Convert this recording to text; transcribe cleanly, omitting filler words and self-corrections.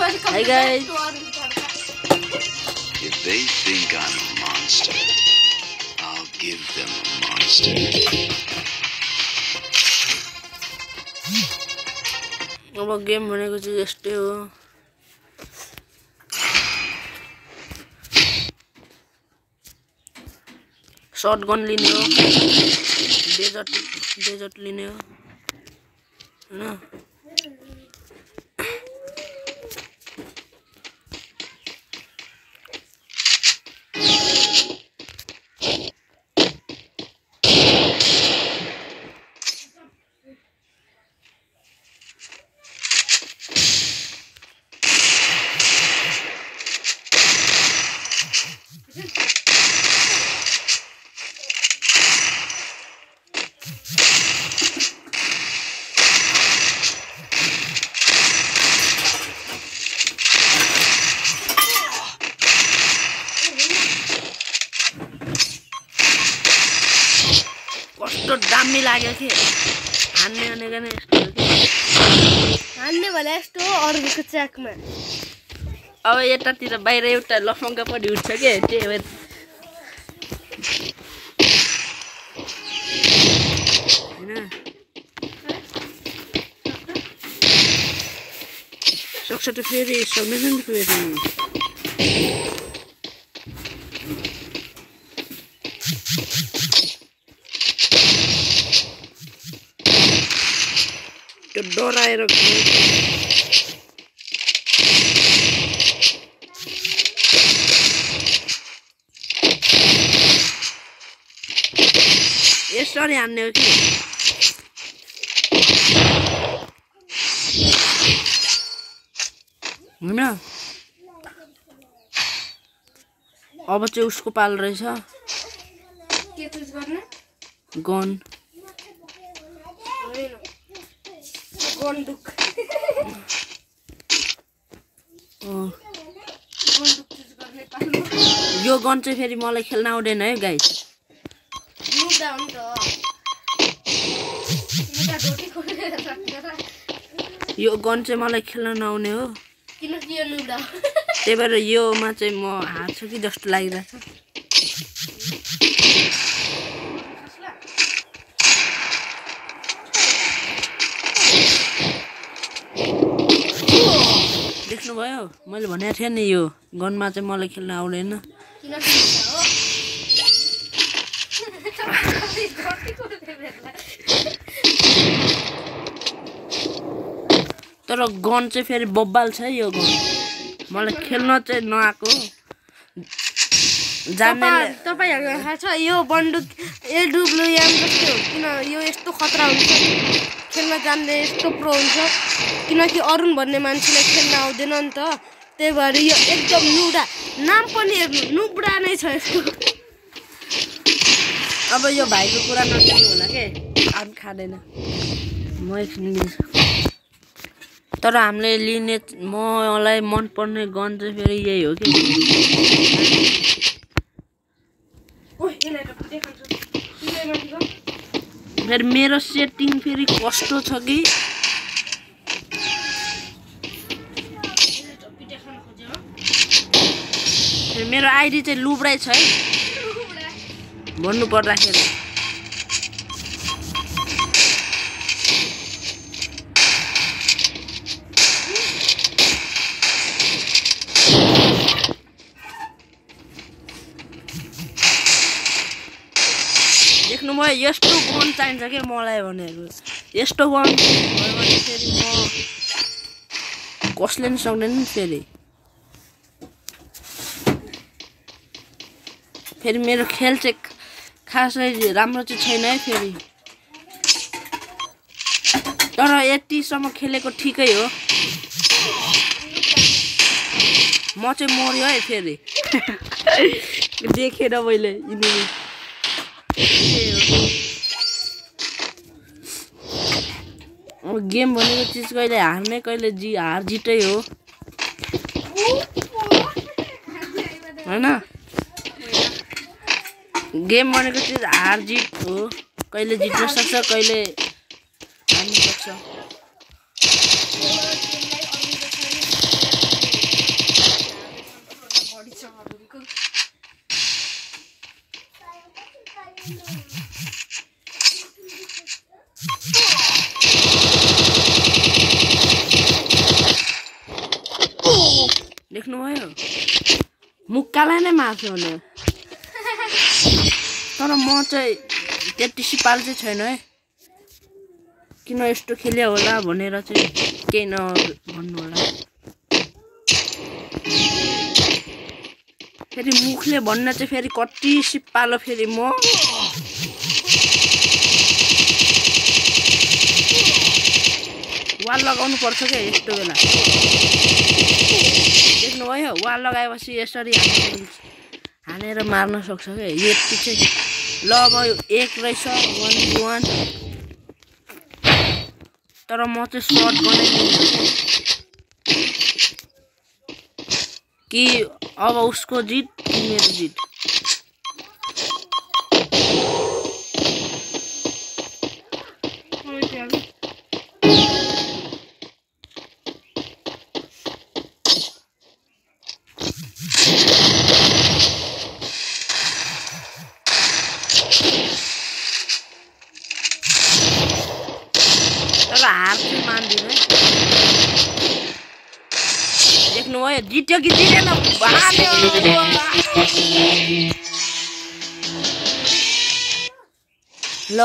Hi guys. If they think I'm a monster, I'll give them a monster. अब game भनेको चाहिँ यस्तै हो। शॉटगन लिने हो, डेजर्ट लिने हो हैन। कस्तो दामी लाग्यो कि हान्ने भनेको नि यस्तो हो कि हान्ने भने यस्तो अरूको च्याकमा। अब यतातिर बाहिर एउटा लफङ्गा पनि उठ्छ के त्यही भएर हैन सक्छ त फेरि सक्दैन नि फेरि। त्यो डराएर यसरी हान्ने हो कि हैन। अब चाहिँ उसको पाल रहेछ के चुज गर्ने गन बन्दुक यो गन चाहिँ फेरि मलाई खेल्न आउँदैन है गाइस। लुगा हो नि त यो गन चाहिँ मलाई खेल्न नआउने हो किनकि यो लुगा त्यही भएर योमा चाहिँ म हार्छु कि जस्तो लागिरहेछ। देख्नुभयो मैले भनेको थिएँ नि यो गनमा चाहिँ मलाई खेल्न आउँदैन। तर गन चाहिँ फेरि बब्बाल छ यो गन मलाई खेल्न चाहिँ नआएको जान्ने। तपाईहरुलाई थाहा छ यो बन्दुक एडब्ल्युएम जस्तो हो किन यो यस्तो खतरा हुन्छ खेल्न जान्ने यस्तो प्रो हुन्छ किनकि अरुण भन्ने मान्छेलाई खेल्न आउँदैन नि त त्यही भएर यो एकदम नुडा नाम पनि हेर्नु नुब्रा नै छ यसको। अब यो भाइको कुरा नसुन्नु होला के आम खाँदैन म एकछिन लिन्छु। तर हामीले लिने मलाई मन पर्ने गन चाहिँ फेरि यही हो कि फेरि मेरो सेटिङ फेरि कस्तो छ कि मेरो आइडी चाहिँ लुब्राइ छ है भन्नु पर्दाखेरि। देख्नुभयो यस्तो गन चाहिन्छ कि मलाई भनेको यस्तो गन भयो भने फेरि म कसले नि सक्दैन नि फेरि मेरो खेल चाहिँ खासै राम्रो चाहिँ छैन है फेरि तर यतिसम्म खेलेको ठिकै हो। म चाहिँ मर्यो है फेरि देखेर मैले गेम भनेको चिज कहिले हार्ने कहिले हार जितै हो हैन। गेम भनेको चिज हार जित हो कहिले जित्न सक्छ कहिले हार्न सक्छ। देख्नुभयो मुक्कालाई नै मार्छ भने तर म चाहिँ त्यति सिपाल चाहिँ छैन है किन यस्तो खेल्यो होला भनेर चाहिँ केही नभन्नु होला फेरि मुखले भन्न चाहिँ फेरि कति सिपालो फेरि म वाल लगाउनु पर्छ क्या यस्तो बेला देख्नुभयो वाल लगाएपछि यसरी हानेर मार्न सक्छ क्या यति चाहिँ ल अब एक रहेछ 1v1 तर म चाहिँ सर्ट बनाइदिन्छु कि अब उसको जित कि मेरो जित हार चाहिँ मान्दिनँ है देख्नुभयो जित्यो कि जितेन ल